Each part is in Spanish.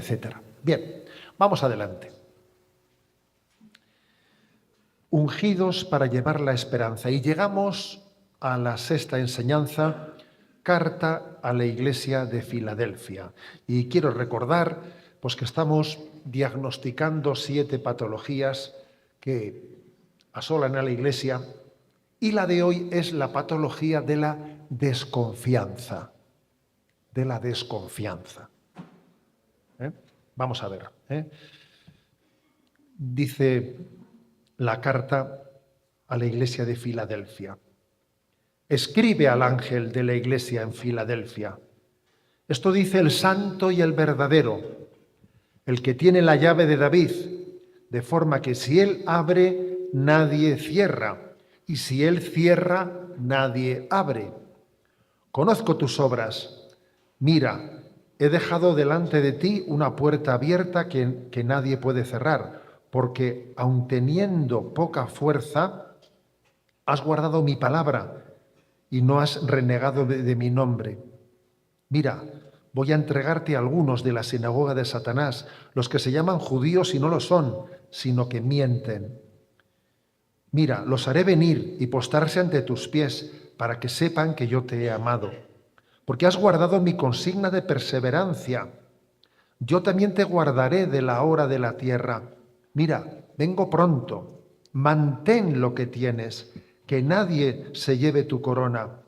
etcétera. Bien, vamos adelante. Ungidos para llevar la esperanza. Y llegamos a la sexta enseñanza, carta a la Iglesia de Filadelfia. Y quiero recordar pues, que estamos diagnosticando 7 patologías que asolan a la Iglesia, y la de hoy es la patología de la desconfianza. De la desconfianza. Vamos a ver. Dice la carta a la Iglesia de Filadelfia. Escribe al ángel de la Iglesia en Filadelfia. Esto dice el santo y el verdadero, el que tiene la llave de David, de forma que si él abre, nadie cierra, y si él cierra, nadie abre. Conozco tus obras. Mira, he dejado delante de ti una puerta abierta que nadie puede cerrar, porque aun teniendo poca fuerza, has guardado mi palabra y no has renegado de mi nombre. Mira, voy a entregarte a algunos de la sinagoga de Satanás, los que se llaman judíos y no lo son, sino que mienten. Mira, los haré venir y postrarse ante tus pies para que sepan que yo te he amado, porque has guardado mi consigna de perseverancia. Yo también te guardaré de la hora de la tierra. Mira, vengo pronto. Mantén lo que tienes, que nadie se lleve tu corona.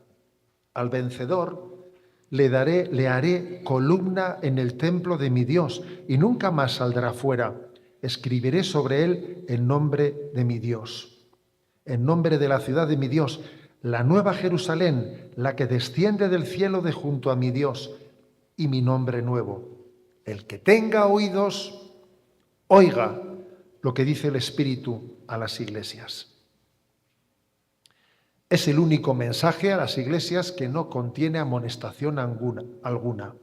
Al vencedor le haré columna en el templo de mi Dios y nunca más saldrá fuera. Escribiré sobre él el nombre de mi Dios, el nombre de la ciudad de mi Dios, la nueva Jerusalén, la que desciende del cielo de junto a mi Dios, y mi nombre nuevo. El que tenga oídos, oiga lo que dice el Espíritu a las iglesias. Es el único mensaje a las iglesias que no contiene amonestación alguna.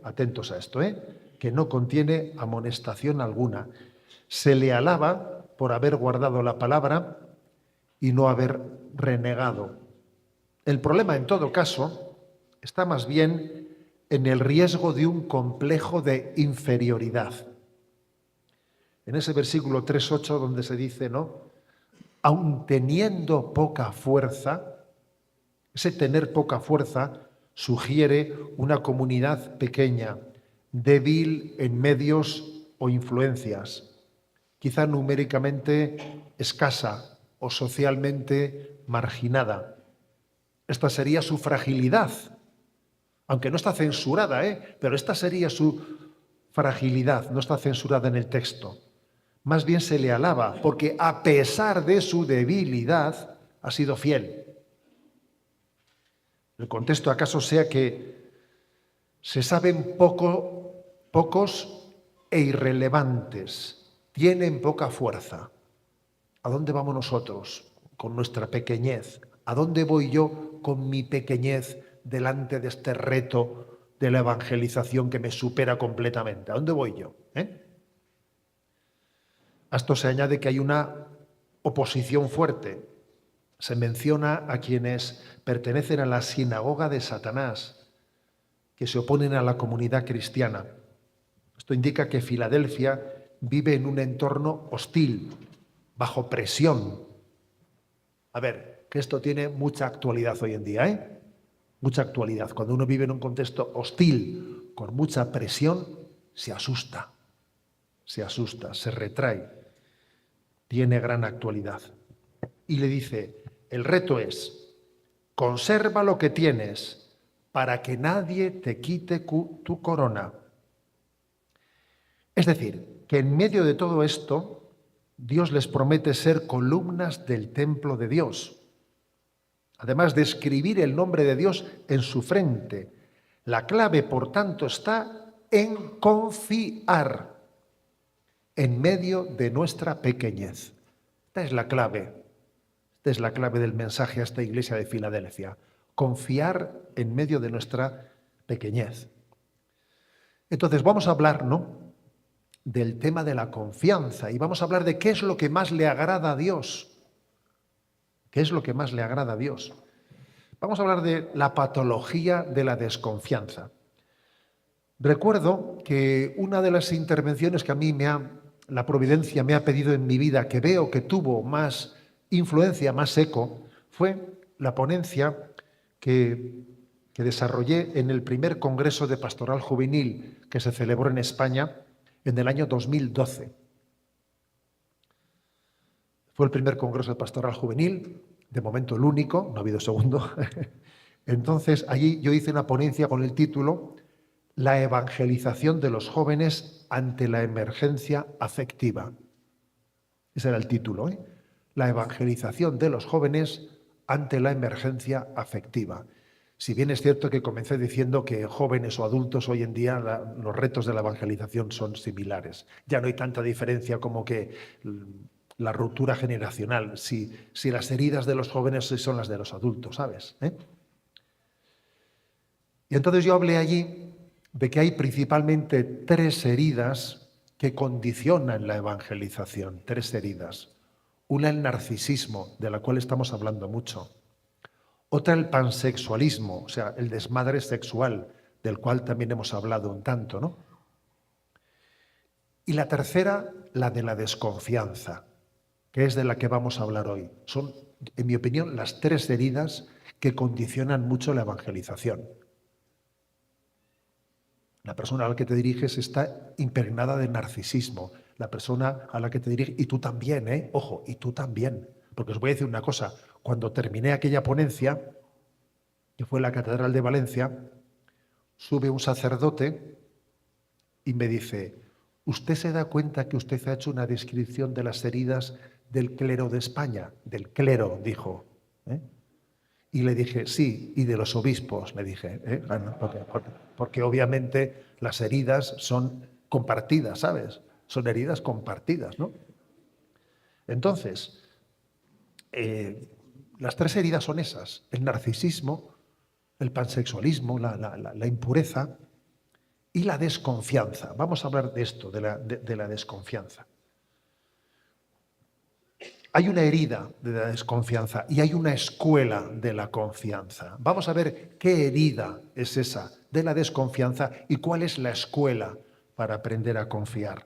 Atentos a esto, que no contiene amonestación alguna. Se le alaba por haber guardado la palabra y no haber renegado. El problema, en todo caso, está más bien en el riesgo de un complejo de inferioridad. En ese versículo 3:8 donde se dice, ¿no? Aun teniendo poca fuerza, ese tener poca fuerza sugiere una comunidad pequeña, débil en medios o influencias, quizá numéricamente escasa o socialmente marginada. Esta sería su fragilidad, aunque no está censurada, pero esta sería su fragilidad, no está censurada en el texto. Más bien se le alaba, porque a pesar de su debilidad ha sido fiel. El contexto acaso sea que se saben pocos e irrelevantes, tienen poca fuerza. ¿A dónde vamos nosotros con nuestra pequeñez? ¿A dónde voy yo con mi pequeñez delante de este reto de la evangelización que me supera completamente? ¿A dónde voy yo? A esto se añade que hay una oposición fuerte. Se menciona a quienes pertenecen a la sinagoga de Satanás, que se oponen a la comunidad cristiana. Esto indica que Filadelfia vive en un entorno hostil, bajo presión. A ver, que esto tiene mucha actualidad hoy en día, mucha actualidad. Cuando uno vive en un contexto hostil, con mucha presión, se asusta, se retrae. Tiene gran actualidad. Y le dice, el reto es, conserva lo que tienes para que nadie te quite tu corona. Es decir, que en medio de todo esto, Dios les promete ser columnas del templo de Dios. Además de escribir el nombre de Dios en su frente. La clave, por tanto, está en confiar en medio de nuestra pequeñez. Esta es la clave. Esta es la clave del mensaje a esta iglesia de Filadelfia. Confiar en medio de nuestra pequeñez. Entonces vamos a hablar, del tema de la confianza y vamos a hablar de qué es lo que más le agrada a Dios. ¿Qué es lo que más le agrada a Dios? Vamos a hablar de la patología de la desconfianza. Recuerdo que una de las intervenciones que a mí la providencia me ha pedido en mi vida, que veo que tuvo más influencia, más eco, fue la ponencia que desarrollé en el primer Congreso de Pastoral Juvenil que se celebró en España en el año 2012. Fue el primer Congreso de Pastoral Juvenil, de momento el único, no ha habido segundo. Entonces, allí yo hice una ponencia con el título La evangelización de los jóvenes ante la emergencia afectiva. Ese era el título, ¿eh? La evangelización de los jóvenes ante la emergencia afectiva. Si bien es cierto que comencé diciendo que jóvenes o adultos hoy en día los retos de la evangelización son similares. Ya no hay tanta diferencia como que la ruptura generacional, si las heridas de los jóvenes son las de los adultos, ¿sabes? Y entonces yo hablé allí de que hay principalmente 3 heridas que condicionan la evangelización, 3 heridas. Una, el narcisismo, de la cual estamos hablando mucho. Otra, el pansexualismo, o sea, el desmadre sexual, del cual también hemos hablado un tanto, ¿no? Y la tercera, la de la desconfianza, que es de la que vamos a hablar hoy. Son, en mi opinión, las 3 heridas que condicionan mucho la evangelización. La persona a la que te diriges está impregnada de narcisismo. La persona a la que te diriges, y tú también, ojo, y tú también. Porque os voy a decir una cosa, cuando terminé aquella ponencia, que fue en la Catedral de Valencia, sube un sacerdote y me dice, ¿usted se da cuenta que usted ha hecho una descripción de las heridas del clero de España? Del clero, dijo. Y le dije, sí, y de los obispos, le dije, porque obviamente las heridas son compartidas, ¿sabes? Son heridas compartidas, ¿no? Entonces, las 3 heridas son esas, el narcisismo, el pansexualismo, la impureza y la desconfianza. Vamos a hablar de esto, de la desconfianza. Hay una herida de la desconfianza y hay una escuela de la confianza. Vamos a ver qué herida es esa de la desconfianza y cuál es la escuela para aprender a confiar.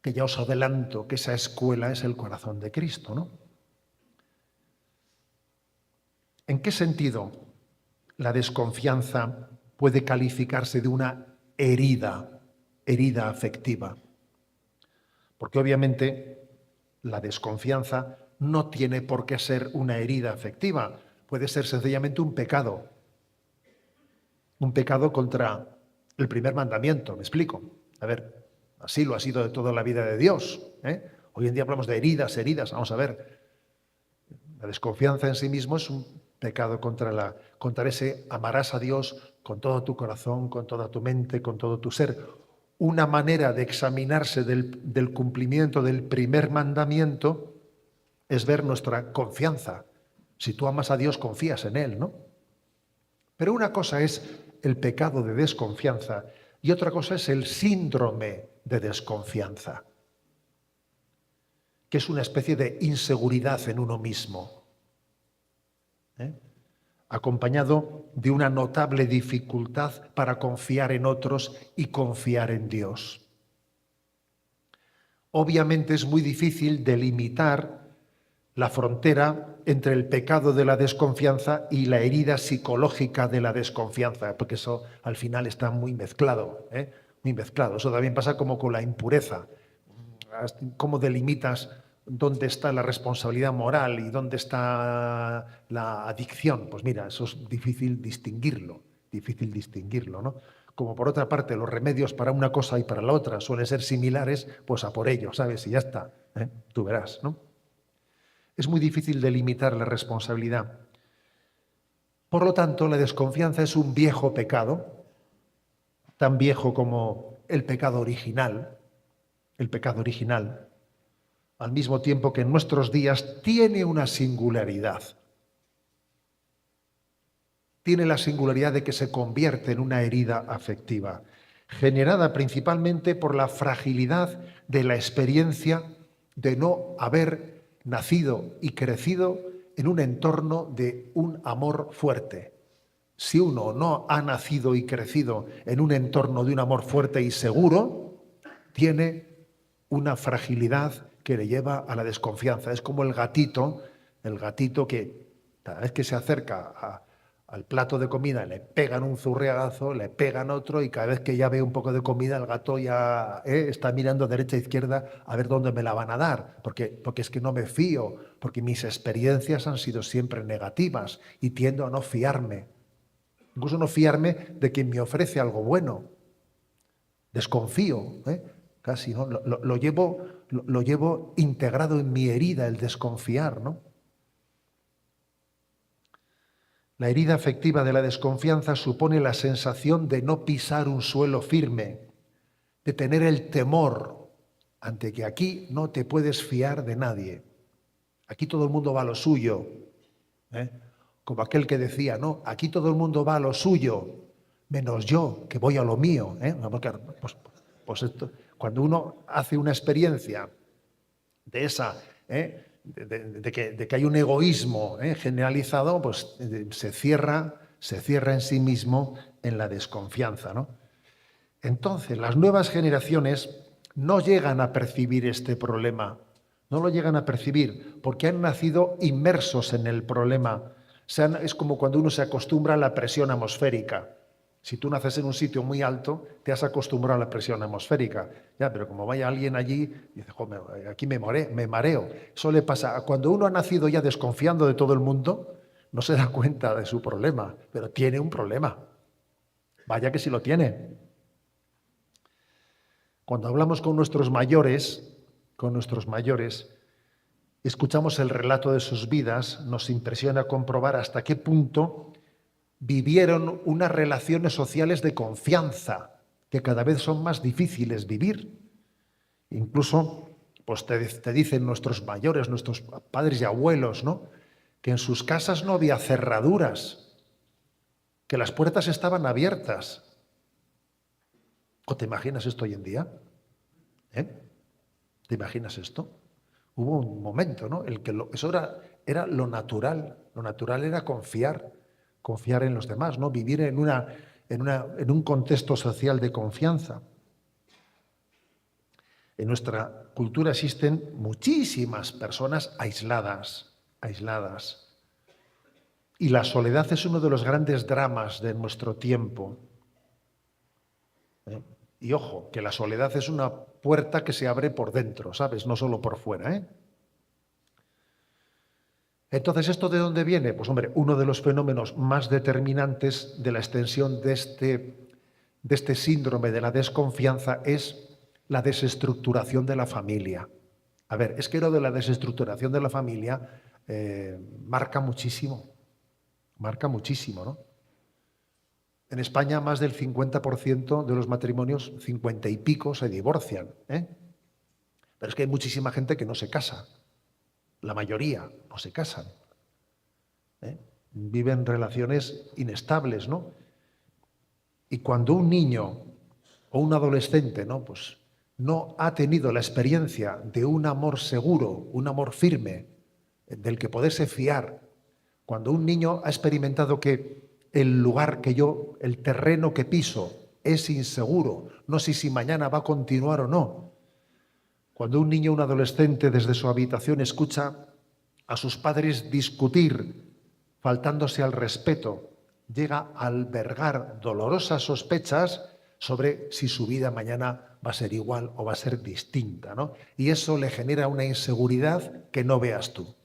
Que ya os adelanto que esa escuela es el corazón de Cristo, ¿no? ¿En qué sentido la desconfianza puede calificarse de una herida afectiva? Porque obviamente la desconfianza no tiene por qué ser una herida afectiva, puede ser sencillamente un pecado contra el primer mandamiento, ¿me explico? A ver, así lo ha sido de toda la vida de Dios. Hoy en día hablamos de heridas, vamos a ver. La desconfianza en sí mismo es un pecado contra ese amarás a Dios con todo tu corazón, con toda tu mente, con todo tu ser. Una manera de examinarse del cumplimiento del primer mandamiento es ver nuestra confianza. Si tú amas a Dios, confías en Él, ¿no? Pero una cosa es el pecado de desconfianza y otra cosa es el síndrome de desconfianza, que es una especie de inseguridad en uno mismo, acompañado de una notable dificultad para confiar en otros y confiar en Dios. Obviamente es muy difícil delimitar la frontera entre el pecado de la desconfianza y la herida psicológica de la desconfianza, porque eso al final está muy mezclado, muy mezclado. Eso también pasa como con la impureza. ¿Cómo delimitas dónde está la responsabilidad moral y dónde está la adicción? Pues mira, eso es difícil distinguirlo, ¿no? Como por otra parte los remedios para una cosa y para la otra suelen ser similares, pues a por ello, ¿sabes? Y ya está, tú verás, ¿no? Es muy difícil delimitar la responsabilidad. Por lo tanto, la desconfianza es un viejo pecado, tan viejo como el pecado original, al mismo tiempo que en nuestros días tiene una singularidad. Tiene la singularidad de que se convierte en una herida afectiva, generada principalmente por la fragilidad de la experiencia de no haber nacido y crecido en un entorno de un amor fuerte. si uno no ha nacido y crecido en un entorno de un amor fuerte y seguro, tiene una fragilidad que le lleva a la desconfianza. Es como el gatito que cada vez que se acerca al plato de comida le pegan un zurriagazo, le pegan otro y cada vez que ya ve un poco de comida el gato ya está mirando derecha e izquierda a ver dónde me la van a dar, porque es que no me fío, porque mis experiencias han sido siempre negativas y tiendo a no fiarme, incluso no fiarme de quien me ofrece algo bueno. Desconfío, casi, ¿no? Lo llevo integrado en mi herida, el desconfiar, ¿no? La herida afectiva de la desconfianza supone la sensación de no pisar un suelo firme, de tener el temor ante que aquí no te puedes fiar de nadie. Aquí todo el mundo va a lo suyo, ¿eh? Como aquel que decía, no, aquí todo el mundo va a lo suyo, menos yo, que voy a lo mío. Porque, cuando uno hace una experiencia de esa, de que hay un egoísmo generalizado, pues se cierra en sí mismo en la desconfianza, ¿no? Entonces, las nuevas generaciones no llegan a percibir este problema, no lo llegan a percibir porque han nacido inmersos en el problema. Es como cuando uno se acostumbra a la presión atmosférica. Si tú naces en un sitio muy alto, te has acostumbrado a la presión atmosférica. Ya, pero como vaya alguien allí, dice, aquí me mareo. Eso le pasa cuando uno ha nacido ya desconfiando de todo el mundo, no se da cuenta de su problema, pero tiene un problema. Vaya que sí lo tiene. Cuando hablamos con nuestros mayores, escuchamos el relato de sus vidas, nos impresiona comprobar hasta qué punto vivieron unas relaciones sociales de confianza que cada vez son más difíciles vivir. Incluso, pues te dicen nuestros mayores, nuestros padres y abuelos, ¿no?, que en sus casas no había cerraduras, que las puertas estaban abiertas. ¿O te imaginas esto hoy en día? ¿Te imaginas esto? Hubo un momento, ¿no?, el que eso era lo natural. Lo natural era confiar en los demás, ¿no? Vivir en un contexto social de confianza. En nuestra cultura existen muchísimas personas aisladas. Y la soledad es uno de los grandes dramas de nuestro tiempo. Y ojo, que la soledad es una puerta que se abre por dentro, ¿sabes? No solo por fuera, Entonces, ¿esto de dónde viene? Pues hombre, uno de los fenómenos más determinantes de la extensión de este síndrome de la desconfianza es la desestructuración de la familia. A ver, es que lo de la desestructuración de la familia marca muchísimo, ¿no? En España más del 50% de los matrimonios, 50 y pico, se divorcian, Pero es que hay muchísima gente que no se casa. La mayoría no se casan. Viven relaciones inestables, ¿no? Y cuando un niño o un adolescente, ¿no?, pues no ha tenido la experiencia de un amor seguro, un amor firme, del que poderse fiar, cuando un niño ha experimentado que el terreno que piso es inseguro, no sé si mañana va a continuar o no. Cuando un niño o un adolescente desde su habitación escucha a sus padres discutir, faltándose al respeto, llega a albergar dolorosas sospechas sobre si su vida mañana va a ser igual o va a ser distinta, ¿no? Y eso le genera una inseguridad que no veas tú.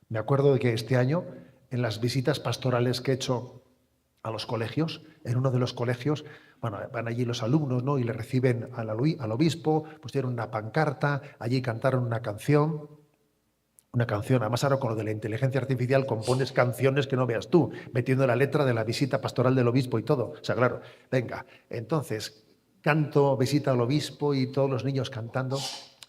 Me acuerdo de que este año, en las visitas pastorales que he hecho a los colegios, en uno de los colegios, bueno, van allí los alumnos, ¿no?, y le reciben al obispo, pusieron una pancarta, allí cantaron una canción, además ahora con lo de la inteligencia artificial compones canciones que no veas tú, metiendo la letra de la visita pastoral del obispo y todo. O sea, claro, venga, entonces canto, visita al obispo y todos los niños cantando.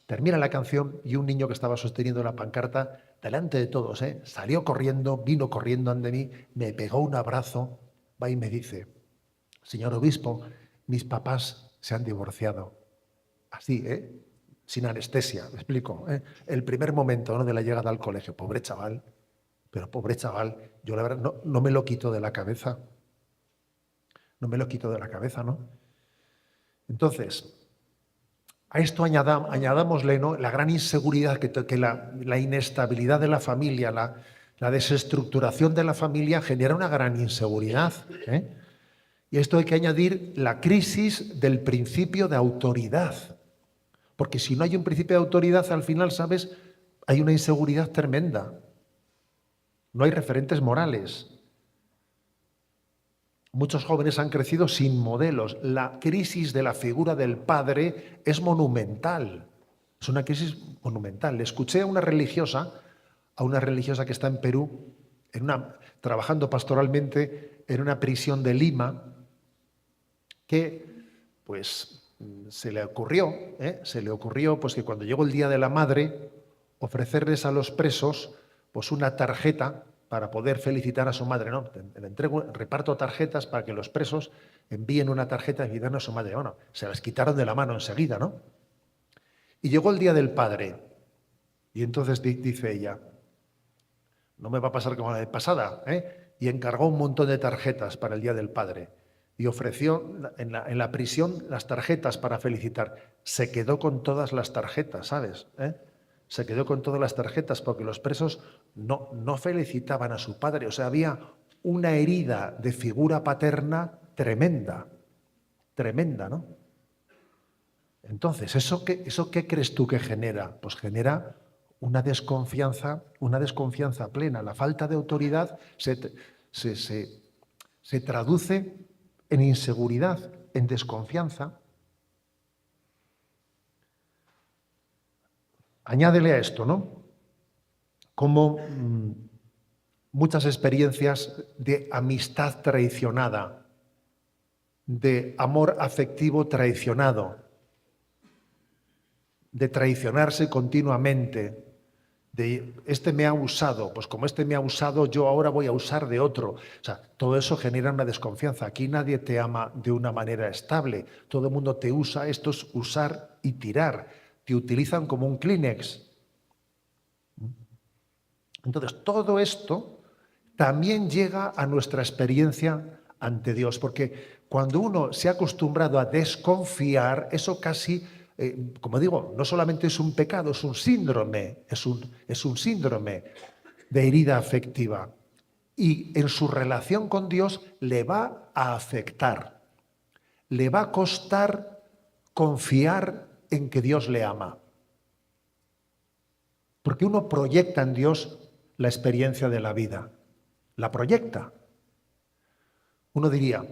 Termina la canción y un niño que estaba sosteniendo la pancarta, delante de todos, salió corriendo, vino corriendo ante mí, me pegó un abrazo, va y me dice, señor obispo, mis papás se han divorciado. Así, sin anestesia, me explico. El primer momento, ¿no?, de la llegada al colegio. Pobre chaval, Pero pobre chaval, yo la verdad no me lo quito de la cabeza. No me lo quito de la cabeza, ¿no? Entonces, a esto añadámosle, ¿no?, la gran inseguridad, que la inestabilidad de la familia, la desestructuración de la familia genera una gran inseguridad, ¿eh? Y a esto hay que añadir la crisis del principio de autoridad. Porque si no hay un principio de autoridad, al final, ¿sabes?, hay una inseguridad tremenda. No hay referentes morales. Muchos jóvenes han crecido sin modelos. La crisis de la figura del padre es monumental. Es una crisis monumental. Le escuché a una religiosa que está en Perú, trabajando pastoralmente en una prisión de Lima, que pues se le ocurrió pues que cuando llegó el Día de la Madre, ofrecerles a los presos pues una tarjeta para poder felicitar a su madre, ¿no? Reparto tarjetas para que los presos envíen una tarjeta y dan a su madre. Bueno, se las quitaron de la mano enseguida, ¿no? Y llegó el Día del Padre. Y entonces dice ella, no me va a pasar como la vez pasada, ¿eh? Y encargó un montón de tarjetas para el Día del Padre. Y ofreció en la prisión las tarjetas para felicitar. Se quedó con todas las tarjetas, ¿sabes? Se quedó con todas las tarjetas porque los presos no felicitaban a su padre. O sea, había una herida de figura paterna tremenda, tremenda, ¿no? Entonces, ¿eso qué crees tú que genera? Pues genera una desconfianza plena. La falta de autoridad se traduce en inseguridad, en desconfianza. Añádele a esto, ¿no?, como muchas experiencias de amistad traicionada, de amor afectivo traicionado, de traicionarse continuamente, de este me ha usado, pues como este me ha usado, yo ahora voy a usar de otro. O sea, todo eso genera una desconfianza. Aquí nadie te ama de una manera estable. Todo el mundo te usa, esto es usar y tirar. Te utilizan como un Kleenex. Entonces, todo esto también llega a nuestra experiencia ante Dios, porque cuando uno se ha acostumbrado a desconfiar, eso casi, como digo, no solamente es un pecado, es un síndrome, es un síndrome de herida afectiva. Y en su relación con Dios le va a afectar, le va a costar confiar en que Dios le ama. Porque uno proyecta en Dios la experiencia de la vida, la proyecta. Uno diría,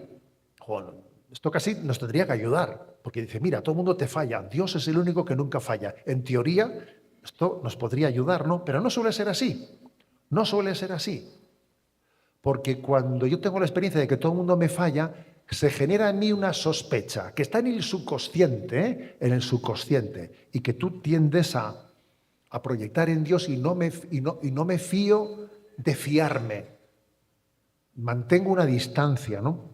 esto casi nos tendría que ayudar, porque dice, mira, todo el mundo te falla, Dios es el único que nunca falla. En teoría, esto nos podría ayudar, ¿no? Pero no suele ser así, no suele ser así. Porque cuando yo tengo la experiencia de que todo el mundo me falla, se genera en mí una sospecha, que está en el subconsciente, en el subconsciente, y que tú tiendes a proyectar en Dios y no me fío de fiarme. Mantengo una distancia, ¿no?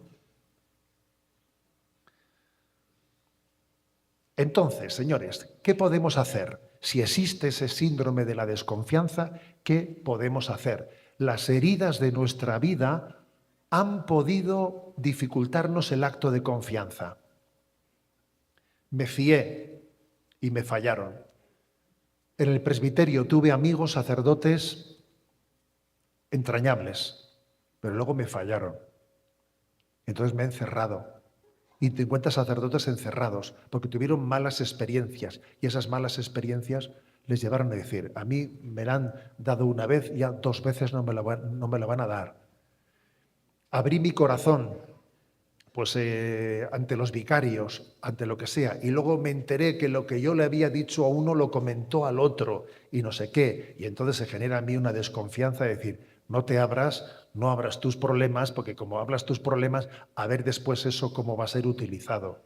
Entonces, señores, ¿qué podemos hacer? Si existe ese síndrome de la desconfianza, ¿qué podemos hacer? Las heridas de nuestra vida han podido dificultarnos el acto de confianza. Me fié y me fallaron. En el presbiterio tuve amigos sacerdotes entrañables, pero luego me fallaron. Entonces me he encerrado. Y te encuentras sacerdotes encerrados porque tuvieron malas experiencias y esas malas experiencias les llevaron a decir, a mí me la han dado una vez, ya 2 veces no me la van a dar. Abrí mi corazón pues ante los vicarios, ante lo que sea, y luego me enteré que lo que yo le había dicho a uno lo comentó al otro y no sé qué, y entonces se genera en mí una desconfianza de decir, no abras tus problemas, porque como hablas tus problemas, a ver después eso cómo va a ser utilizado.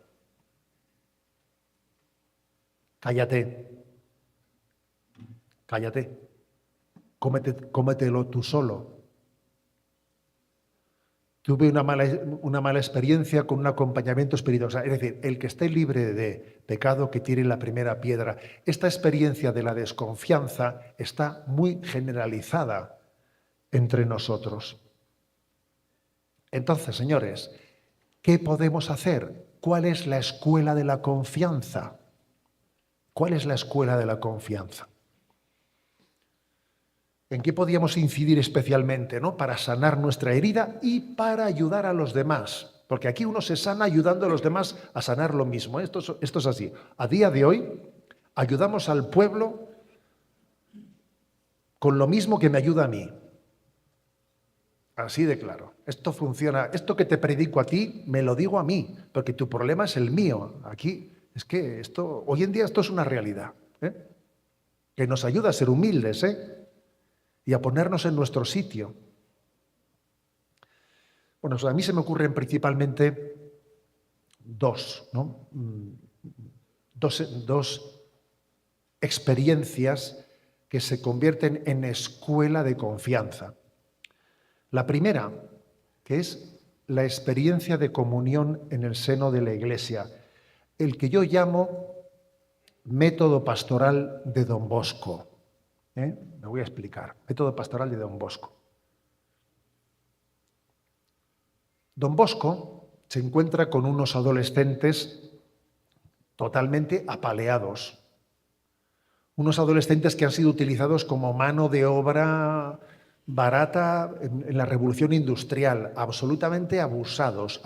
Cállate, cómetelo tú solo. Tuve una mala experiencia con un acompañamiento espiritual. O sea, es decir, el que esté libre de pecado, que tire la primera piedra. Esta experiencia de la desconfianza está muy generalizada entre nosotros. Entonces, señores, ¿qué podemos hacer? ¿Cuál es la escuela de la confianza? ¿Cuál es la escuela de la confianza? ¿En qué podíamos incidir especialmente, ¿no? Para sanar nuestra herida y para ayudar a los demás? Porque aquí uno se sana ayudando a los demás a sanar lo mismo. Esto es así. A día de hoy ayudamos al pueblo con lo mismo que me ayuda a mí. Así de claro. Esto funciona. Esto que te predico a ti, me lo digo a mí, porque tu problema es el mío. Aquí es que hoy en día esto es una realidad, ¿eh? Que nos ayuda a ser humildes, y a ponernos en nuestro sitio. Bueno, a mí se me ocurren principalmente dos, ¿no? Dos experiencias que se convierten en escuela de confianza. La primera, que es la experiencia de comunión en el seno de la Iglesia, el que yo llamo método pastoral de Don Bosco. Me voy a explicar. Método pastoral de Don Bosco. Don Bosco se encuentra con unos adolescentes totalmente apaleados. Unos adolescentes que han sido utilizados como mano de obra barata en la revolución industrial, absolutamente abusados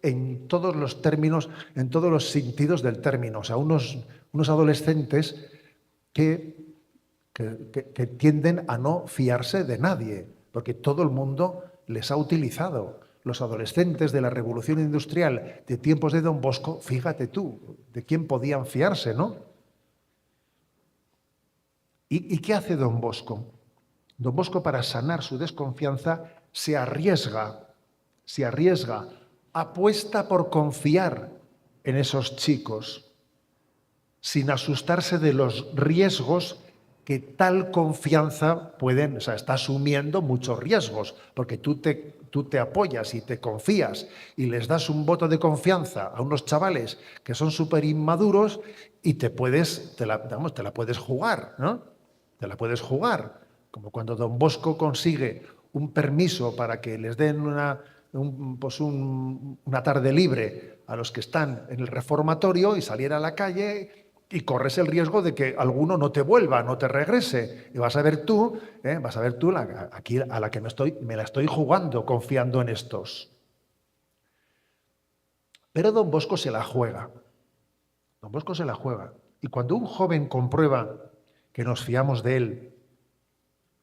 en todos los términos, en todos los sentidos del término. O sea, unos adolescentes que tienden a no fiarse de nadie, porque todo el mundo les ha utilizado. Los adolescentes de la Revolución Industrial de tiempos de Don Bosco, fíjate tú, de quién podían fiarse, ¿no? ¿Y qué hace Don Bosco? Don Bosco, para sanar su desconfianza, se arriesga, apuesta por confiar en esos chicos, sin asustarse de los riesgos que tal confianza pueden, o sea, está asumiendo muchos riesgos, porque tú te apoyas y te confías y les das un voto de confianza a unos chavales que son súper inmaduros y te la puedes jugar, ¿no? Te la puedes jugar, como cuando Don Bosco consigue un permiso para que les den una tarde libre a los que están en el reformatorio y salir a la calle. Y corres el riesgo de que alguno no te vuelva, no te regrese. Y vas a ver tú aquí a la que me la estoy jugando confiando en estos. Pero Don Bosco se la juega. Don Bosco se la juega. Y cuando un joven comprueba que nos fiamos de él,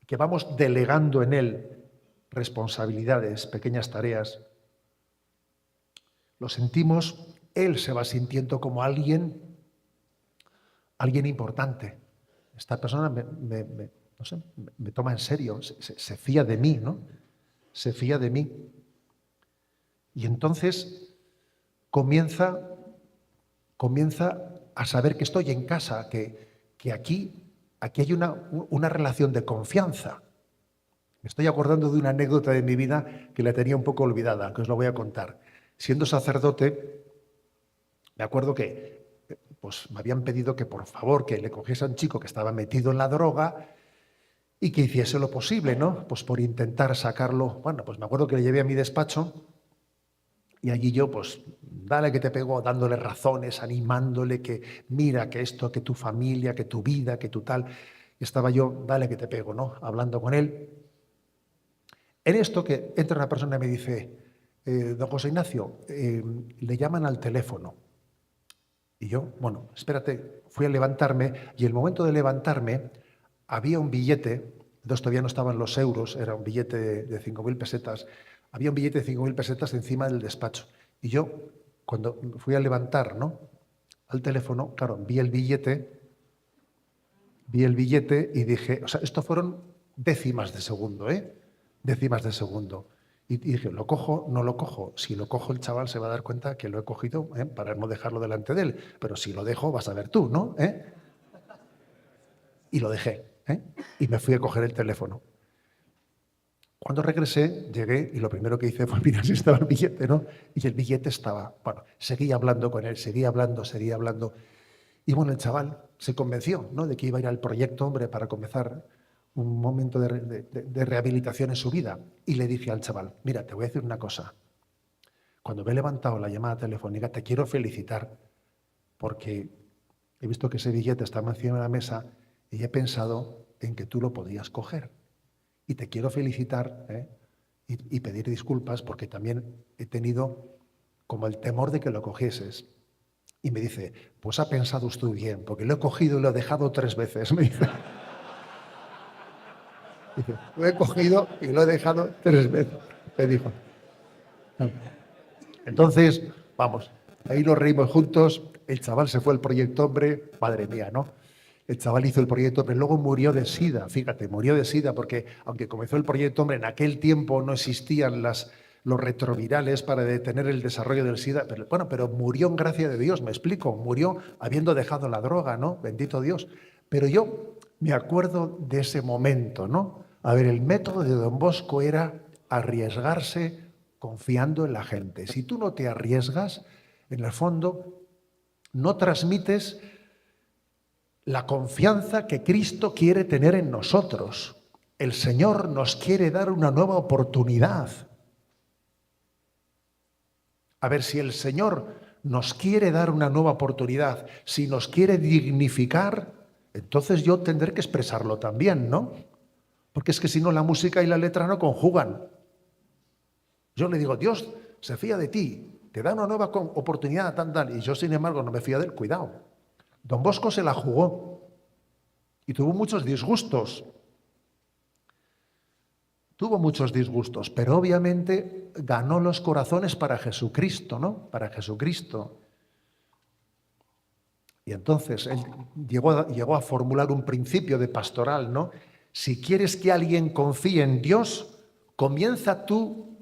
que vamos delegando en él responsabilidades, pequeñas tareas, lo sentimos, él se va sintiendo como alguien importante. Esta persona me toma en serio, se fía de mí, ¿no? Se fía de mí. Y entonces comienza a saber que estoy en casa, que aquí hay una relación de confianza. Me estoy acordando de una anécdota de mi vida que la tenía un poco olvidada, que os lo voy a contar. Siendo sacerdote, me acuerdo que pues me habían pedido que por favor que le cogiese a un chico que estaba metido en la droga y que hiciese lo posible, ¿no? Pues por intentar sacarlo. Bueno, pues me acuerdo que le llevé a mi despacho y allí yo, pues, dale que te pego, dándole razones, animándole que mira, que esto, que tu familia, que tu vida, que tu tal. Y estaba yo, dale que te pego, ¿no? Hablando con él. En esto que entra una persona y me dice, don José Ignacio, le llaman al teléfono. Y yo, bueno, espérate, fui a levantarme y el momento de levantarme había un billete, entonces todavía no estaban los euros, era un billete de 5.000 pesetas, había un billete de 5.000 pesetas encima del despacho. Y yo, cuando fui a levantar, ¿no?, al teléfono, claro, vi el billete y dije, o sea, esto fueron décimas de segundo, décimas de segundo. Y dije, ¿lo cojo? No lo cojo. Si lo cojo, el chaval se va a dar cuenta que lo he cogido para no dejarlo delante de él. Pero si lo dejo, vas a ver tú, ¿no? Y lo dejé. Y me fui a coger el teléfono. Cuando regresé, llegué y lo primero que hice fue mirar si estaba el billete, ¿no? Y el billete estaba. Bueno, seguía hablando con él, seguía hablando. Y bueno, el chaval se convenció, ¿no?, de que iba a ir al proyecto, hombre, para comenzar un momento de rehabilitación en su vida. Y le dije al chaval, mira, te voy a decir una cosa. Cuando me he levantado la llamada telefónica, te quiero felicitar porque he visto que ese billete estaba encima de la mesa y he pensado en que tú lo podías coger. Y te quiero felicitar, y pedir disculpas porque también he tenido como el temor de que lo cogieses. Y me dice, pues ha pensado usted bien, porque lo he cogido y lo he dejado 3 veces. Me dice, lo he cogido y lo he dejado 3 veces. Me dijo. Entonces, vamos, ahí nos reímos juntos. El chaval se fue al Proyecto Hombre, madre mía, ¿no? El chaval hizo el Proyecto Hombre, luego murió de SIDA, fíjate, murió de SIDA porque aunque comenzó el Proyecto Hombre, en aquel tiempo no existían los retrovirales para detener el desarrollo del SIDA, pero murió en gracia de Dios, me explico, murió habiendo dejado la droga, ¿no? Bendito Dios. Pero yo me acuerdo de ese momento, ¿no? A ver, el método de Don Bosco era arriesgarse confiando en la gente. Si tú no te arriesgas, en el fondo no transmites la confianza que Cristo quiere tener en nosotros. El Señor nos quiere dar una nueva oportunidad. A ver, si el Señor nos quiere dar una nueva oportunidad, si nos quiere dignificar, entonces yo tendré que expresarlo también, ¿no? Porque es que si no, la música y la letra no conjugan. Yo le digo, Dios se fía de ti, te da una nueva oportunidad, tal, y yo, sin embargo, no me fío de él. Cuidado. Don Bosco se la jugó y tuvo muchos disgustos. Tuvo muchos disgustos, pero obviamente ganó los corazones para Jesucristo, ¿no? Para Jesucristo. Y entonces él llegó a formular un principio de pastoral, ¿no? Si quieres que alguien confíe en Dios, comienza tú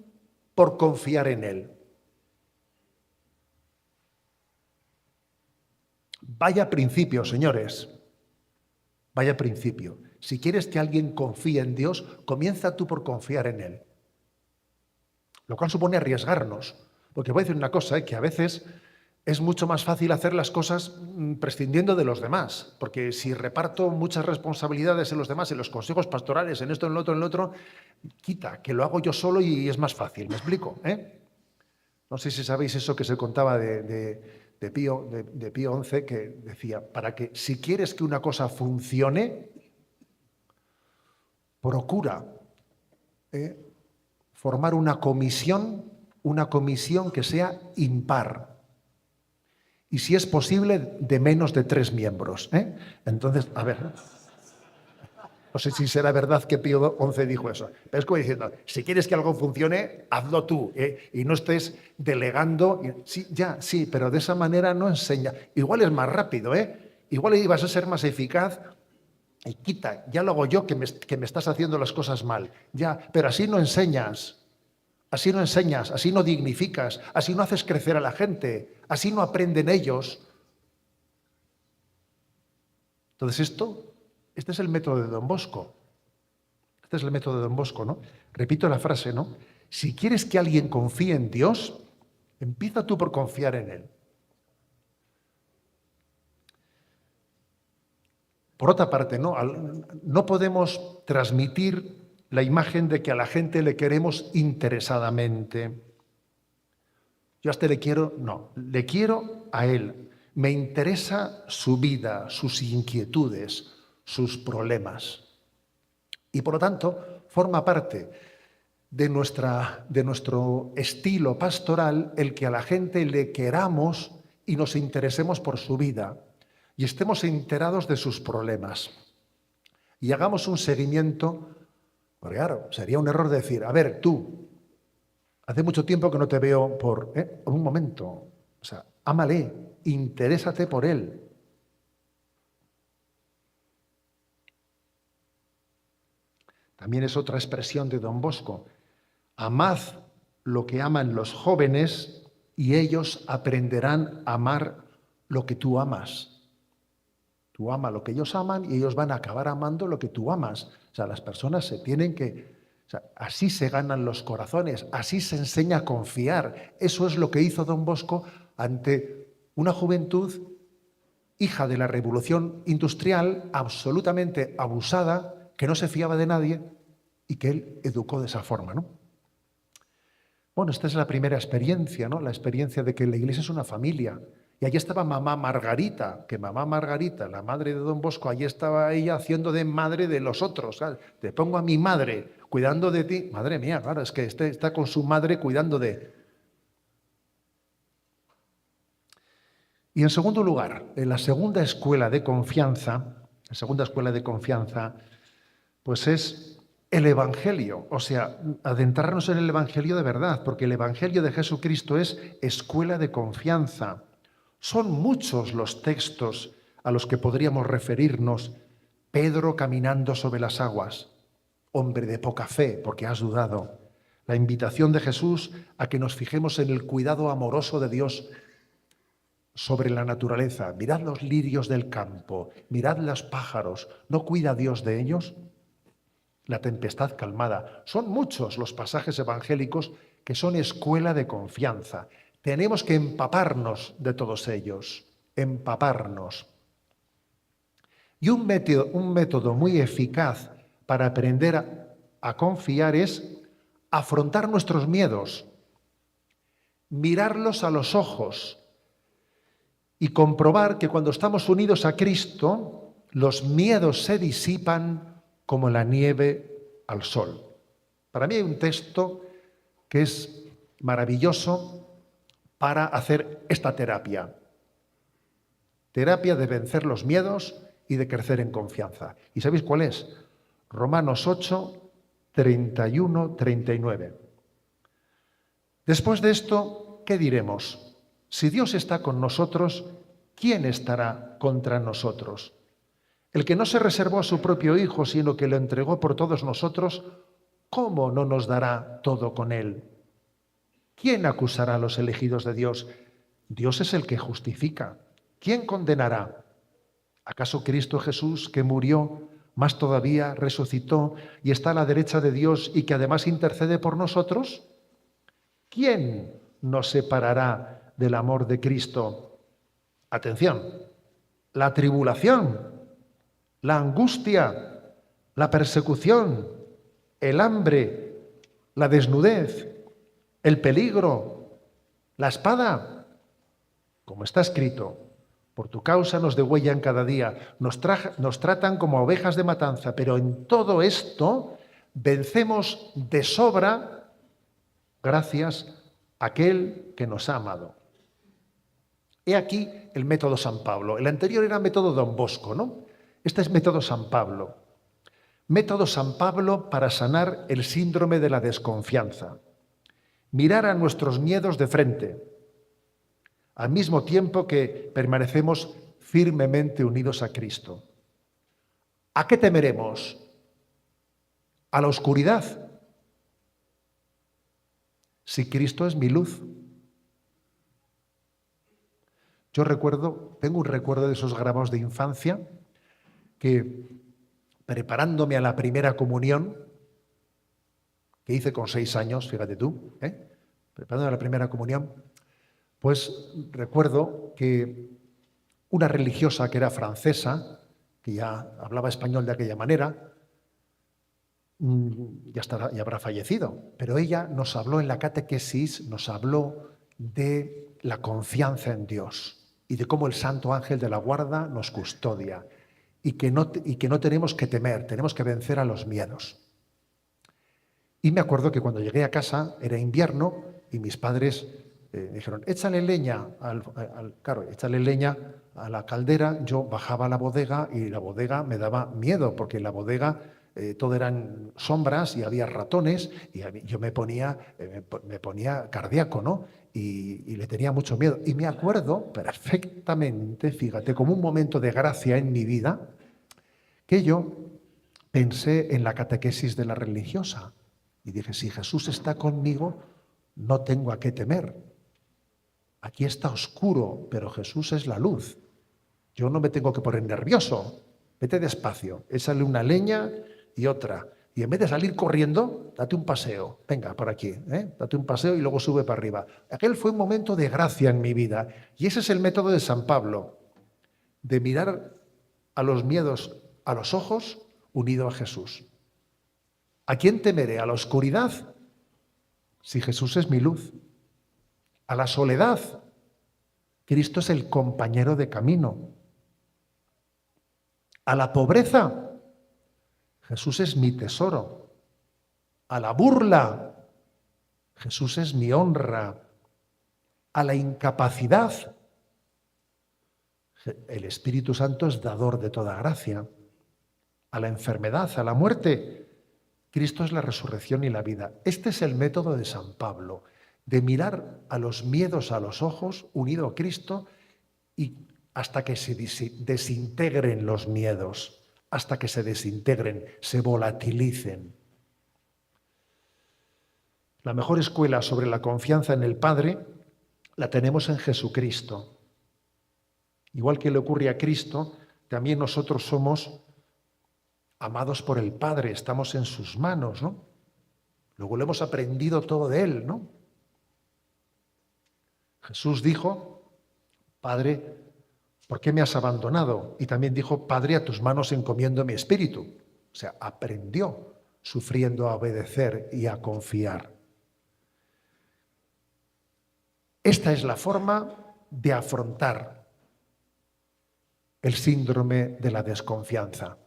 por confiar en Él. Vaya principio, señores. Vaya principio. Si quieres que alguien confíe en Dios, comienza tú por confiar en Él. Lo cual supone arriesgarnos. Porque voy a decir una cosa, que a veces es mucho más fácil hacer las cosas prescindiendo de los demás. Porque si reparto muchas responsabilidades en los demás, en los consejos pastorales, en esto, en lo otro, quita, que lo hago yo solo y es más fácil. ¿Me explico? No sé si sabéis eso que se contaba de Pío XI, que decía, para que si quieres que una cosa funcione, procura formar una comisión que sea impar. Y si es posible, de menos de 3 miembros. Entonces, a ver, no sé si será verdad que Pío XI dijo eso. Pero es como diciendo, si quieres que algo funcione, hazlo tú. Y no estés delegando. Sí, pero de esa manera no enseña. Igual es más rápido, Igual ibas a ser más eficaz. Y quita, ya lo hago yo que me estás haciendo las cosas mal. Ya, pero así no enseñas. Así no enseñas, así no dignificas, así no haces crecer a la gente, así no aprenden ellos. Entonces este es el método de Don Bosco. Este es el método de Don Bosco, ¿no? Repito la frase, ¿no? Si quieres que alguien confíe en Dios, empieza tú por confiar en Él. Por otra parte, no podemos transmitir la imagen de que a la gente le queremos interesadamente. Yo a este le quiero a él. Me interesa su vida, sus inquietudes, sus problemas. Y por lo tanto, forma parte de nuestro estilo pastoral el que a la gente le queramos y nos interesemos por su vida y estemos enterados de sus problemas. Y hagamos un seguimiento. Porque claro, sería un error decir, a ver, tú, hace mucho tiempo que no te veo por un momento. O sea, ámale, interésate por él. También es otra expresión de Don Bosco. Amad lo que aman los jóvenes y ellos aprenderán a amar lo que tú amas. Tú amas lo que ellos aman y ellos van a acabar amando lo que tú amas. O sea, las personas se tienen que... O sea, así se ganan los corazones, así se enseña a confiar. Eso es lo que hizo Don Bosco ante una juventud hija de la revolución industrial, absolutamente abusada, que no se fiaba de nadie y que él educó de esa forma, ¿no? Bueno, esta es la primera experiencia, ¿no? La experiencia de que la iglesia es una familia. Y allí estaba mamá Margarita, que mamá Margarita, la madre de Don Bosco, allí estaba ella haciendo de madre de los otros. ¿Sabes? Te pongo a mi madre cuidando de ti. Madre mía, claro, es que está con su madre cuidando de... Y en segundo lugar, en la segunda escuela de confianza, pues es el Evangelio, o sea, adentrarnos en el Evangelio de verdad, porque el Evangelio de Jesucristo es escuela de confianza. Son muchos los textos a los que podríamos referirnos. Pedro caminando sobre las aguas, hombre de poca fe, porque has dudado. La invitación de Jesús a que nos fijemos en el cuidado amoroso de Dios sobre la naturaleza. Mirad los lirios del campo, mirad los pájaros. ¿No cuida Dios de ellos? La tempestad calmada. Son muchos los pasajes evangélicos que son escuela de confianza. Tenemos que empaparnos de todos ellos, empaparnos. Y un método muy eficaz para aprender a confiar es afrontar nuestros miedos, mirarlos a los ojos y comprobar que cuando estamos unidos a Cristo, los miedos se disipan como la nieve al sol. Para mí hay un texto que es maravilloso para hacer esta terapia. Terapia de vencer los miedos y de crecer en confianza. ¿Y sabéis cuál es? Romanos 8, 31, 39. Después de esto, ¿qué diremos? Si Dios está con nosotros, ¿quién estará contra nosotros? El que no se reservó a su propio Hijo, sino que lo entregó por todos nosotros, ¿cómo no nos dará todo con él? ¿Quién acusará a los elegidos de Dios? Dios es el que justifica. ¿Quién condenará? ¿Acaso Cristo Jesús, que murió, más todavía resucitó y está a la derecha de Dios y que además intercede por nosotros? ¿Quién nos separará del amor de Cristo? Atención, la tribulación, la angustia, la persecución, el hambre, la desnudez, el peligro, la espada. Como está escrito, por tu causa nos degüellan cada día, nos tratan como ovejas de matanza, pero en todo esto vencemos de sobra gracias a aquel que nos ha amado. He aquí el método San Pablo. El anterior era método Don Bosco, ¿no? Este es método San Pablo. Método San Pablo para sanar el síndrome de la desconfianza. Mirar a nuestros miedos de frente, al mismo tiempo que permanecemos firmemente unidos a Cristo. ¿A qué temeremos? ¿A la oscuridad? Si Cristo es mi luz. Yo tengo un recuerdo de esos grabados de infancia que, preparándome a la primera comunión, que hice con 6 años, fíjate tú, preparándome a la primera comunión, pues recuerdo que una religiosa que era francesa, que ya hablaba español de aquella manera, ya habrá fallecido, pero ella nos habló en la catequesis, nos habló de la confianza en Dios y de cómo el santo ángel de la guarda nos custodia y que no tenemos que temer, tenemos que vencer a los miedos. Y me acuerdo que cuando llegué a casa era invierno y mis padres me dijeron, échale leña échale leña a la caldera. Yo bajaba a la bodega y la bodega me daba miedo porque en la bodega todo eran sombras y había ratones y yo me ponía cardíaco, ¿no? Y le tenía mucho miedo. Y me acuerdo perfectamente, fíjate, como un momento de gracia en mi vida, que yo pensé en la catequesis de la religiosa. Y dije, si Jesús está conmigo, no tengo a qué temer. Aquí está oscuro, pero Jesús es la luz. Yo no me tengo que poner nervioso. Vete despacio, échale una leña y otra. Y en vez de salir corriendo, date un paseo. Venga, por aquí, date un paseo y luego sube para arriba. Aquel fue un momento de gracia en mi vida. Y ese es el método de San Pablo, de mirar a los miedos a los ojos, unido a Jesús. ¿A quién temeré? ¿A la oscuridad? Si Jesús es mi luz. ¿A la soledad? Cristo es el compañero de camino. ¿A la pobreza? Jesús es mi tesoro. ¿A la burla? Jesús es mi honra. ¿A la incapacidad? El Espíritu Santo es dador de toda gracia. ¿A la enfermedad? ¿A la muerte? Cristo es la resurrección y la vida. Este es el método de San Pablo, de mirar a los miedos a los ojos, unido a Cristo, y hasta que se desintegren los miedos, hasta que se desintegren, se volatilicen. La mejor escuela sobre la confianza en el Padre la tenemos en Jesucristo. Igual que le ocurre a Cristo, también nosotros somos amados por el Padre, estamos en sus manos, ¿no? Luego lo hemos aprendido todo de Él, ¿no? Jesús dijo, Padre, ¿por qué me has abandonado? Y también dijo, Padre, a tus manos encomiendo mi espíritu. O sea, aprendió sufriendo a obedecer y a confiar. Esta es la forma de afrontar el síndrome de la desconfianza,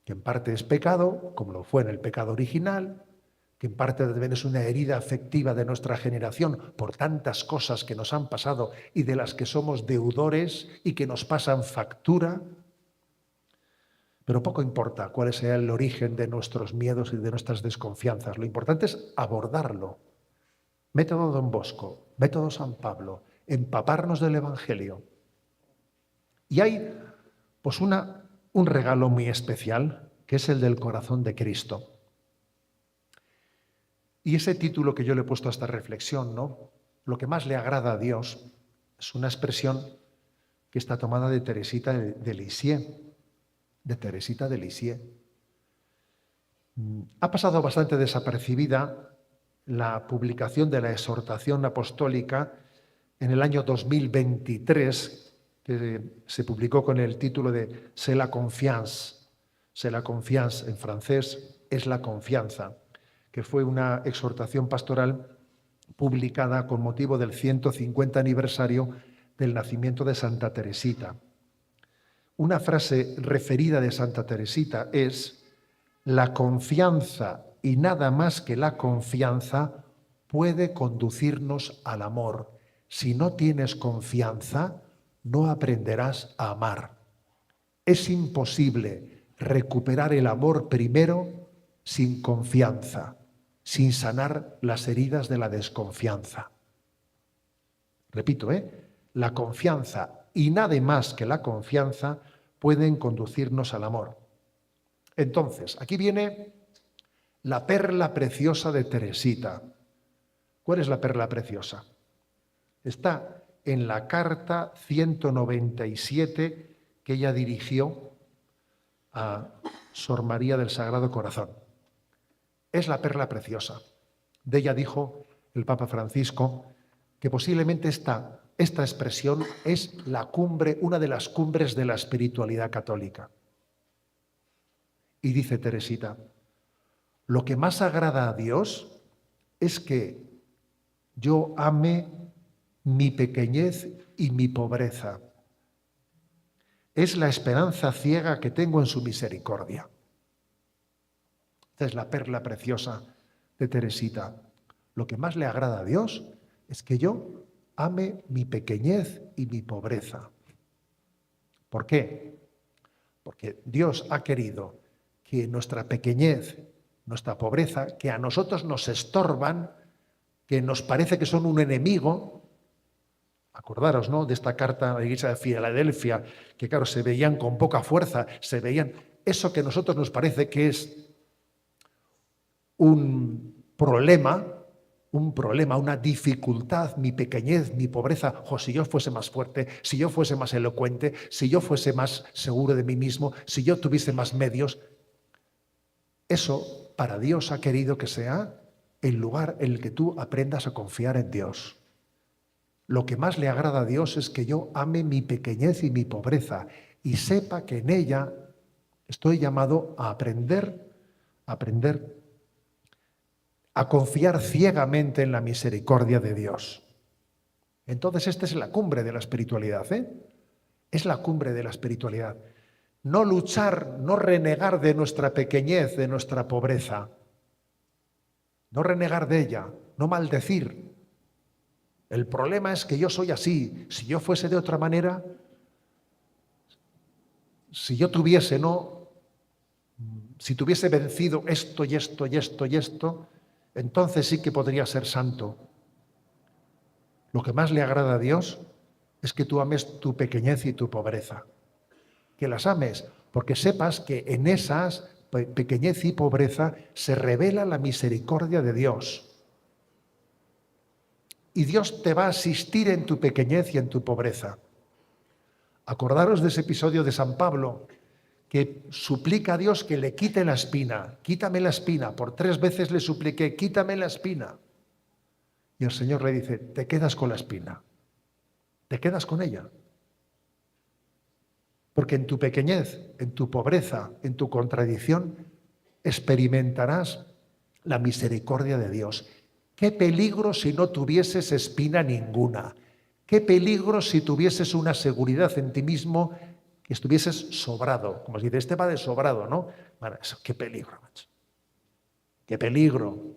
que en parte es pecado, como lo fue en el pecado original, que en parte también es una herida afectiva de nuestra generación por tantas cosas que nos han pasado y de las que somos deudores y que nos pasan factura. Pero poco importa cuál sea el origen de nuestros miedos y de nuestras desconfianzas. Lo importante es abordarlo. Método Don Bosco, método San Pablo, empaparnos del Evangelio. Y hay pues un regalo muy especial, que es el del corazón de Cristo. Y ese título que yo le he puesto a esta reflexión, ¿no? Lo que más le agrada a Dios, es una expresión que está tomada de Teresita de Lisieux, Ha pasado bastante desapercibida la publicación de la exhortación apostólica en el año 2023, que se publicó con el título de C'est la confiance, en francés es la confianza, que fue una exhortación pastoral publicada con motivo del 150 aniversario del nacimiento de Santa Teresita. Una frase referida de Santa Teresita es: la confianza y nada más que la confianza puede conducirnos al amor. Si no tienes confianza, no aprenderás a amar. Es imposible recuperar el amor primero sin confianza, sin sanar las heridas de la desconfianza. Repito, la confianza y nada más que la confianza pueden conducirnos al amor. Entonces, aquí viene la perla preciosa de Teresita. ¿Cuál es la perla preciosa? Está en la carta 197 que ella dirigió a Sor María del Sagrado Corazón. Es la perla preciosa. De ella dijo el Papa Francisco que posiblemente esta expresión es la cumbre, una de las cumbres de la espiritualidad católica. Y dice Teresita, lo que más agrada a Dios es que yo ame mi pequeñez y mi pobreza. Es la esperanza ciega que tengo en su misericordia. Esta es la perla preciosa de Teresita. Lo que más le agrada a Dios es que yo ame mi pequeñez y mi pobreza. ¿Por qué? Porque Dios ha querido que nuestra pequeñez, nuestra pobreza, que a nosotros nos estorban, que nos parece que son un enemigo. Acordaros, ¿no?, de esta carta a la iglesia de Filadelfia, que claro, se veían con poca fuerza, se veían eso que a nosotros nos parece que es un problema, una dificultad, mi pequeñez, mi pobreza. Si yo fuese más fuerte, si yo fuese más elocuente, si yo fuese más seguro de mí mismo, si yo tuviese más medios. Eso para Dios ha querido que sea el lugar en el que tú aprendas a confiar en Dios. Lo que más le agrada a Dios es que yo ame mi pequeñez y mi pobreza y sepa que en ella Estoy llamado a aprender a confiar ciegamente en la misericordia de Dios. Entonces, esta es la cumbre de la espiritualidad, ¿eh? Es la cumbre de la espiritualidad. No luchar, no renegar de nuestra pequeñez, de nuestra pobreza. No renegar de ella, no maldecir. El problema es que yo soy así. Si yo fuese de otra manera, si yo tuviese, ¿no? Si tuviese vencido esto y esto y esto y esto, entonces sí que podría ser santo. Lo que más le agrada a Dios es que tú ames tu pequeñez y tu pobreza. Que las ames, porque sepas que en esas pequeñez y pobreza se revela la misericordia de Dios. Y Dios te va a asistir en tu pequeñez y en tu pobreza. Acordaros de ese episodio de San Pablo, que suplica a Dios que le quite la espina. Quítame la espina. Por 3 veces le supliqué, quítame la espina. Y el Señor le dice, te quedas con la espina. Te quedas con ella. Porque en tu pequeñez, en tu pobreza, en tu contradicción, experimentarás la misericordia de Dios. Qué peligro si no tuvieses espina ninguna. Qué peligro si tuvieses una seguridad en ti mismo, que estuvieses sobrado. Como se dice, este va de sobrado, ¿no? Bueno, eso, qué peligro, macho. Qué peligro.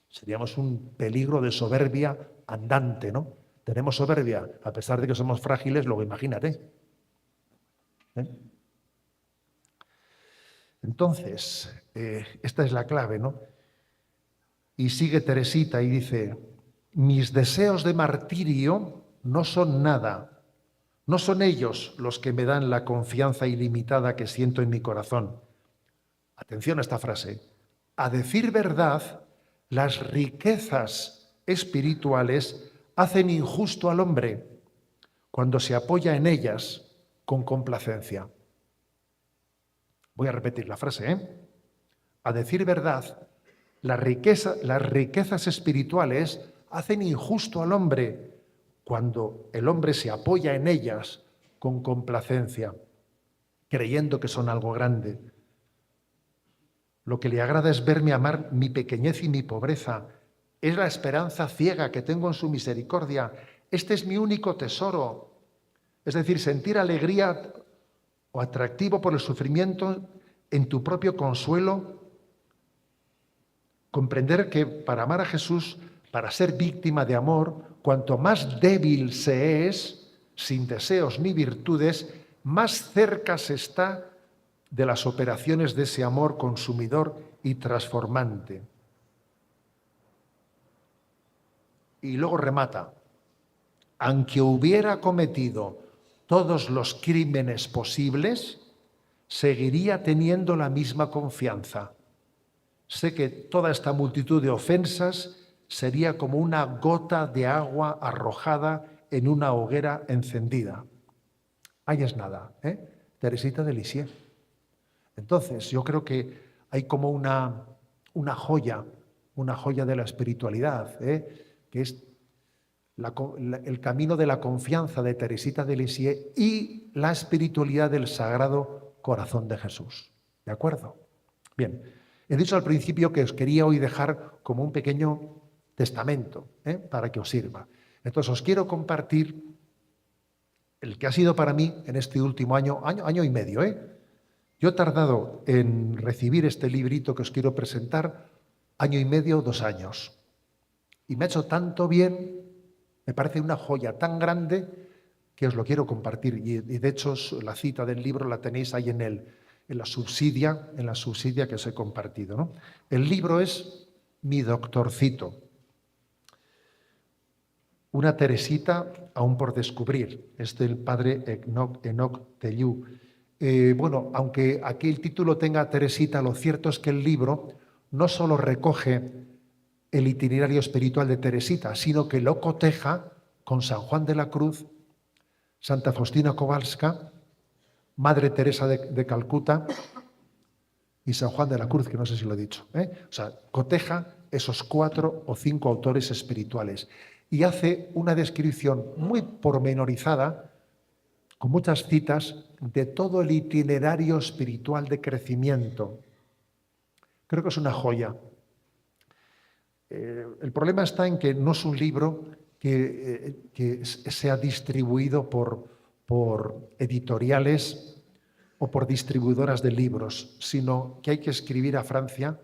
Seríamos un peligro de soberbia andante, ¿no? Tenemos soberbia, a pesar de que somos frágiles, luego imagínate. Entonces, esta es la clave, ¿no? Y sigue Teresita y dice, mis deseos de martirio no son nada, no son ellos los que me dan la confianza ilimitada que siento en mi corazón. Atención a esta frase. A decir verdad, las riquezas espirituales hacen injusto al hombre cuando se apoya en ellas con complacencia. Voy a repetir la frase, ¿eh? A decir verdad, las riquezas espirituales hacen injusto al hombre cuando el hombre se apoya en ellas con complacencia, creyendo que son algo grande. Lo que le agrada es verme amar mi pequeñez y mi pobreza. Es la esperanza ciega que tengo en su misericordia. Este es mi único tesoro. Es decir, sentir alegría o atractivo por el sufrimiento en tu propio consuelo. Comprender que para amar a Jesús, para ser víctima de amor, cuanto más débil se es, sin deseos ni virtudes, más cerca se está de las operaciones de ese amor consumidor y transformante. Y luego remata, aunque hubiera cometido todos los crímenes posibles, seguiría teniendo la misma confianza. Sé que toda esta multitud de ofensas sería como una gota de agua arrojada en una hoguera encendida. Ahí es nada, ¿eh? Teresita de Lisieux. Entonces, yo creo que hay como una joya de la espiritualidad, que es el camino de la confianza de Teresita de Lisieux y la espiritualidad del Sagrado Corazón de Jesús. ¿De acuerdo? Bien, he dicho al principio que os quería hoy dejar como un pequeño testamento, para que os sirva. Entonces, os quiero compartir el que ha sido para mí en este último año y medio, Yo he tardado en recibir este librito que os quiero presentar 1 año y medio, 2 años. Y me ha hecho tanto bien, me parece una joya tan grande que os lo quiero compartir. Y de hecho la cita del libro la tenéis ahí en la subsidia que os he compartido, ¿no? El libro es Mi doctorcito. Una Teresita aún por descubrir. Es del padre Enoch Tellú. Bueno, aunque aquí el título tenga Teresita, lo cierto es que el libro no solo recoge el itinerario espiritual de Teresita, sino que lo coteja con San Juan de la Cruz, Santa Faustina Kowalska, Madre Teresa de Calcuta y San Juan de la Cruz, que no sé si lo he dicho. O sea, coteja esos 4 o 5 autores espirituales y hace una descripción muy pormenorizada con muchas citas de todo el itinerario espiritual de crecimiento. Creo que es una joya. El problema está en que no es un libro que sea distribuido por editoriales o por distribuidoras de libros, sino que hay que escribir a Francia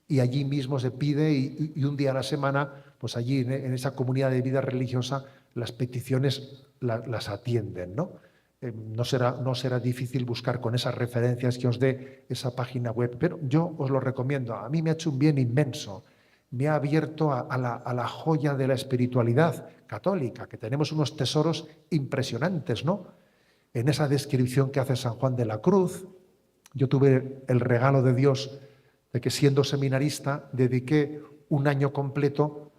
y allí mismo se pide y un día a la semana, pues allí en esa comunidad de vida religiosa, las peticiones las atienden, ¿no? No será difícil buscar con esas referencias que os dé esa página web, pero yo os lo recomiendo. A mí me ha hecho un bien inmenso. Me ha abierto a la joya de la espiritualidad católica, que tenemos unos tesoros impresionantes, ¿no? En esa descripción que hace San Juan de la Cruz, yo tuve el regalo de Dios de que siendo seminarista dediqué un año completo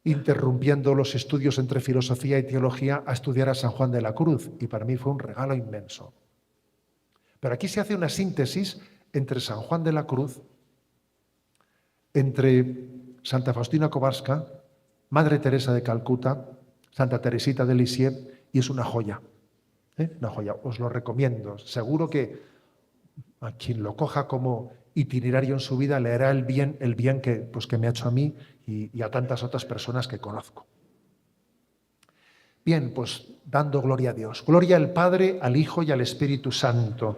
interrumpiendo los estudios entre filosofía y teología a estudiar a San Juan de la Cruz, y para mí fue un regalo inmenso. Pero aquí se hace una síntesis entre San Juan de la Cruz, entre Santa Faustina Kowalska, Madre Teresa de Calcuta, Santa Teresita de Lisieux, y es una joya. Una joya, os lo recomiendo. Seguro que a quien lo coja como itinerario en su vida le hará el bien que me ha hecho a mí y a tantas otras personas que conozco. Bien, pues dando gloria a Dios. Gloria al Padre, al Hijo y al Espíritu Santo.